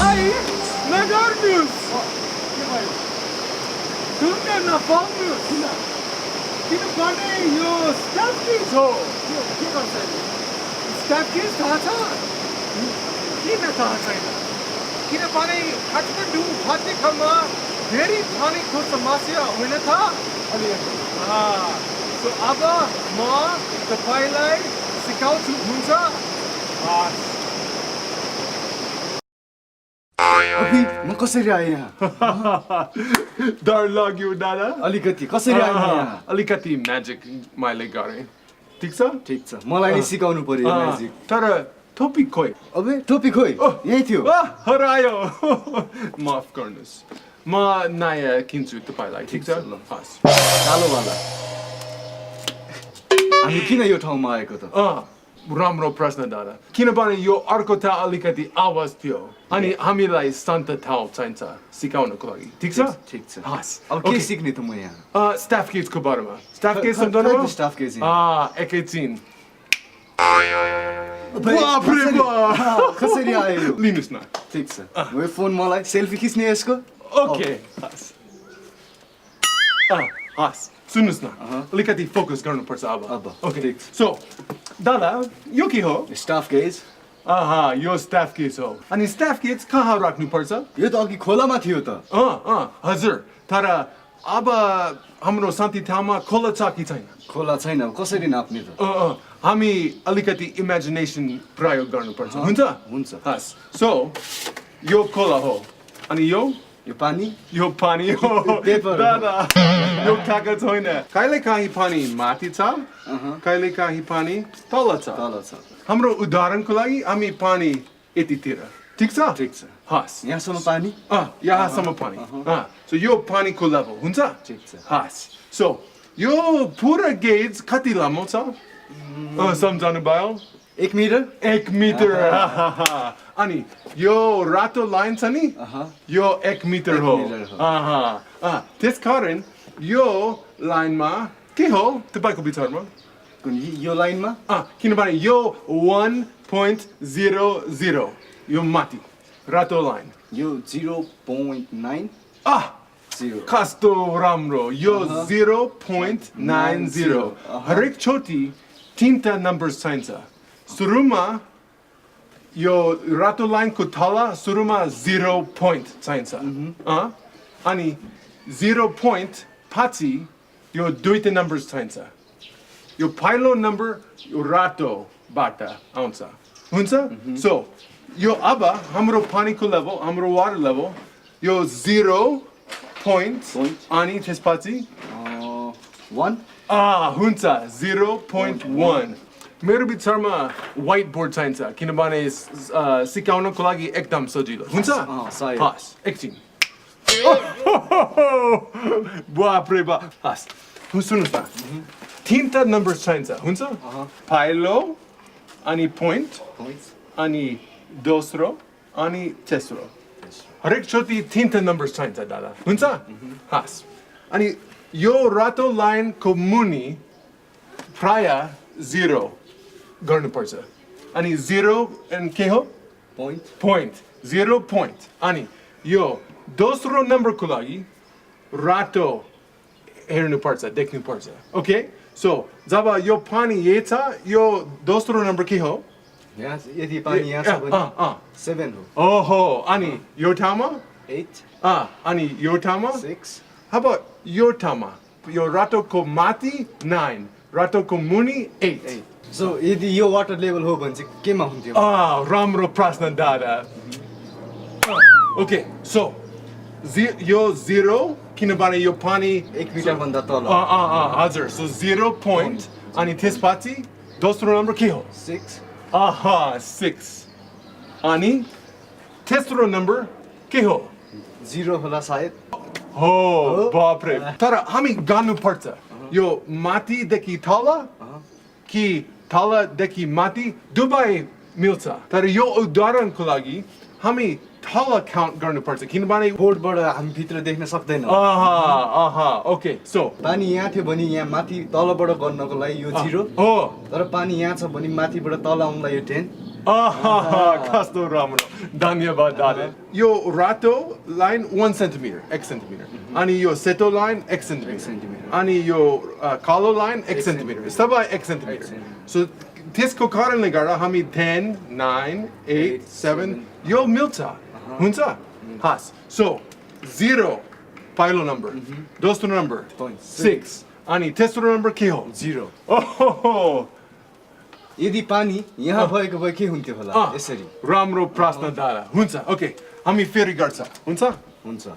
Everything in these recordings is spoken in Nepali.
भाइ नगर्नुस् ढुङ्गा नपाउनुस् किनभने यो स्ट्याफ केस हो के गर्छ स्ट्याफ केस थाहा छ किन थाहा छैन किनभने काठमाडौँ उपत्यकामा धेरै पानीको समस्या होइन त सो अब म तपाईँलाई सिकाउँछु हुन्छ अभी म कसरी आएँ यहाँ डर लाग्यो दादा अलिकति कसरी आएँ यहाँ अलिकति म्याजिक मैले गरेँ ठिक छ ठिक छ मलाई नि सिकाउनु पर्यो यो म्याजिक तर टोपी खोइ अबे टोपी खोइ यही थियो हरायो माफ गर्नुहोस् म नयाँ किन्छु तपाईँलाई ठिक छ हस् कालोवाला हामी किन यो ठाउँमा आएको त राम्रो प्रश्न दादा किनभने यो अर्को ठाउँ अलिकति आवाज थियो अनि हामीलाई शान्त ठाउँ चाहिन्छ सिकाउनको लागि ठिक छ ठिक छ हस् अब के सिक्ने त म यहाँ स्टाफ केसको बारेमा स्टाफ केस सम्झनु स्टाफ केस एकैछिन बाफ्रे बाफ कसरी आयो लिनुहोस् न ठिक छ यो फोन मलाई सेल्फी खिच्ने यसको ओके हस् हस् सुन्नुहोस् न अलिकति फोकस गर्नुपर्छ अब ओके सो दादा यो के हो स्टाफ केस यो स्टाफ केस हो अनि स्टाफ केस कहाँ राख्नुपर्छ यो त अघि खोलामा थियो त हजुर तर अब हाम्रो शान्ति ठाउँमा खोला छ कि छैन खोला छैन कसरी नाप्ने त हामी अलिकति इमेजिनेसन प्रयोग गर्नुपर्छ हुन्छ हुन्छ हस् सो यो खोला हो अनि यो पानी हो दादा यो कागज होइन कहिलेकाहीँ पानी माथि छ कहिलेकाहीँ पानी तल छ हाम्रो उदाहरणको लागि हामी पानी यतितिर ठिक छ हस् यहाँसम्म पानी यहाँसम्म पानी सो यो पानीको लेभल हुन्छ ठिक छ हस् सो यो पुरा गेज कति लामो छ सम्झाउनु भयो 1 मिटर 1 मिटर अनि यो रातो लाइन छ नि यो 1 मिटर हो त्यसकारण यो लाइनमा के हो तपाईँको विचारमा यो लाइनमा किनभने यो 1.00 यो माथि रातो लाइन यो 0.9 कस्तो राम्रो यो 0.90 हरेक चोटि 3टा नम्बर चाहिन्छ सुरुमा यो रातो लाइनको तल सुरुमा 0 पोइन्ट चाहिन्छ अनि 0 पोइन्ट पछि यो 2टा नम्बर चाहिन्छ यो पहिलो नम्बर यो रातोबाट आउँछ हुन्छ सो यो अब हाम्रो पानीको लेभल हाम्रो वाटर लेभल यो 0 पोइन्ट अनि त्यसपछि 1 हुन्छ 0.1 मेरो विचारमा व्हाइट बोर्ड चाहिन्छ किनभने सिकाउनको लागि एकदम सजिलो हुन्छ हस् एकछिन बाफ्रे बाफ हस् सुन्नुहोस् न 3टा नम्बर चाहिन्छ हुन्छ पहिलो अनि पोइन्ट अनि दोस्रो अनि तेस्रो हरेक चोटि 3टा नम्बर चाहिन्छ दादा हुन्छ हस् अनि यो रातो लाइनको मुनि प्राय 0 गर्नुपर्छ अनि 0 के हो पोइन्ट 0 पोइन्ट अनि यो दोस्रो नम्बरको लागि रातो हेर्नुपर्छ देख्नुपर्छ ओके सो जब यो पानी यही छ यो दोस्रो नम्बर के हो यदि पानी यहाँ छ भने 7 हो ओहो अनि यो ठाउँमा 8 अनि यो ठाउँमा 6 अब यो ठाउँमा यो रातोको माथि 9 रातोको मुनि 8 सो यदि यो वाटर लेभल हो भने चाहिँ केमा हुन्थ्यो राम्रो प्रश्न दादा ओके सो यो 0 किनभने यो पानी 1 मिटर भन्दा तल हजुर सो 0 पोइन्ट अनि त्यसपछि दोस्रो नम्बर के हो 6 6 अनि तेस्रो नम्बर के हो 0 होला सायद हो बाप्रे तर हामी गान्नुपर्छ यो माथिदेखि तल कि तलदेखि माथि दुवै मिल्छ तर यो उदाहरणको लागि हामी तल काउन्ट गर्नुपर्छ किनभने बोर्डबाट हामी भित्र देख्न सक्दैन ओके सो पानी यहाँ थियो भने यहाँ माथि तलबाट गर्नको लागि यो 0 हो तर पानी यहाँ छ भने माथिबाट तल आउनलाई यो 10 कस्तो राम्रो धन्यवाद दादा यो रातो लाइन 1 सेन्टिमिटर 1 सेन्टिमिटर अनि यो सेतो लाइन 1 सेन्टिमिटर अनि यो कालो लाइन 1 सेन्टिमिटर सबै 1 सेन्टिमिटर सो त्यसको कारणले गर्दा हामी 10 9 8 7 यो मिल्छ हुन्छ हस् सो 0 पहिलो नम्बर दोस्रो नम्बर 6 अनि तेस्रो नम्बर के हो 0 ओहो यदि पानी यहाँ भएको भए के हुन्थ्यो होला यसरी राम्रो प्रश्न दादा हुन्छ ओके हामी फेरि गर्छ हुन्छ हुन्छ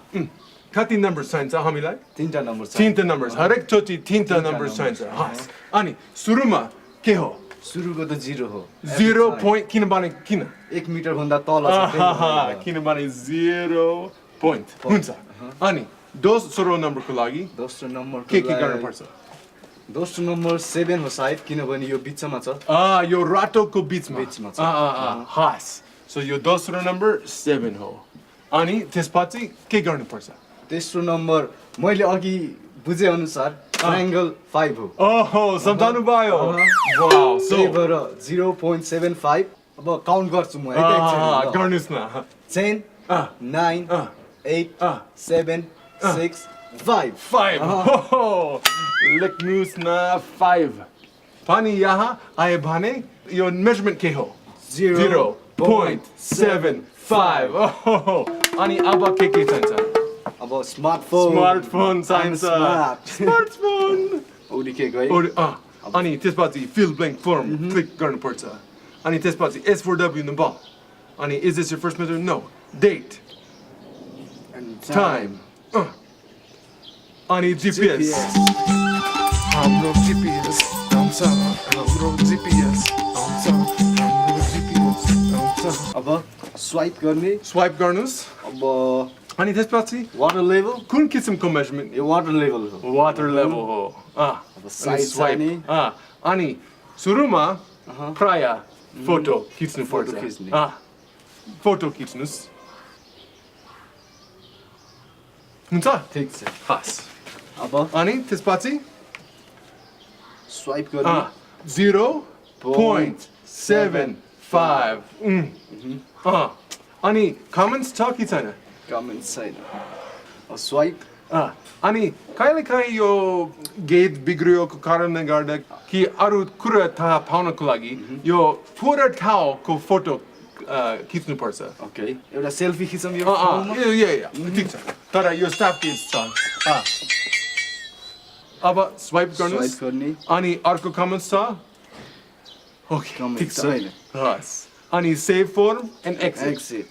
कति नम्बर चाहिन्छ हामीलाई तीनटा नम्बर छ तीनटा नम्बर हरेक चोटि तीनटा नम्बर चाहिन्छ हस् अनि सुरुमा के हो सुरुको त 0 हो 0 पोइन्ट किनभने किन 1 मिटर भन्दा तल छ किनभने 0 पोइन्ट हुन्छ अनि दोस्रो नम्बरको लागि दोस्रो नम्बर के गर्नुपर्छ दोस्रो नम्बर 7 हो सायद किनभने यो बिचमा छ यो रातोको बिचमा छ हस् सो यो दोस्रो नम्बर 7 हो अनि त्यसपछि के गर्नुपर्छ तेस्रो नम्बर मैले अघि बुझे अनुसार ट्रायंगल 5 हो ओहो सम्झाउनु भयो वाउ सो त्यही भएर 0.75 अब काउन्ट गर्छु म एकैछिन गर्नुस् न 10 9 8 7 6 5 लेख्नुस् न 5 पनि यहाँ आए भने यो मेजरमेन्ट के हो 0.75 अनि अब के चाहिन्छ अब स्मार्टफोन चाहिन्छ स्मार्टफोन ओडिके गयो अनि त्यसपछि फिल ब्ल्याङ्क फर्म क्लिक गर्नुपर्छ अनि त्यसपछि S4W-Nepal अनि is this your first measurement no date time अनि GPS हाम्रो GPS आउँछ हाम्रो GPS आउँछ हाम्रो GPS आउँछ अब स्वाइप गर्नुस् अब अनि त्यसपछि वाटर लेभल कुन किसिमको मेजरमेन्ट यो वाटर लेभल हो वाटर लेभल हो अब साइड अनि सुरुमा प्राय फोटो खिच्नु फोटो पर्छ खिच्ने फोटो खिच्नुस् हुन्छ ठीक छ हस् अब अनि त्यसपछि स्वाइप गर्नु 0.75 अनि कमेन्ट्स छ कि छैन कमेन्ट छैन स्वाइप अनि कहिलेकाहीँ यो गेट बिग्रियोको कारणले गर्दा कि अरू कुरा थाहा पाउनको लागि यो पुरा ठाउँको फोटो खिच्नुपर्छ ओके एउटा सेल्फी खिचौँ यो ठिक छ तर यो स्टाफ केस छ अब स्वाइप गर्नुहोस् गर्ने अनि अर्को कमेन्ट्स छ ओके ठिक छ छैन हस् अनि सेभ फर्म एन्ड एक्सिट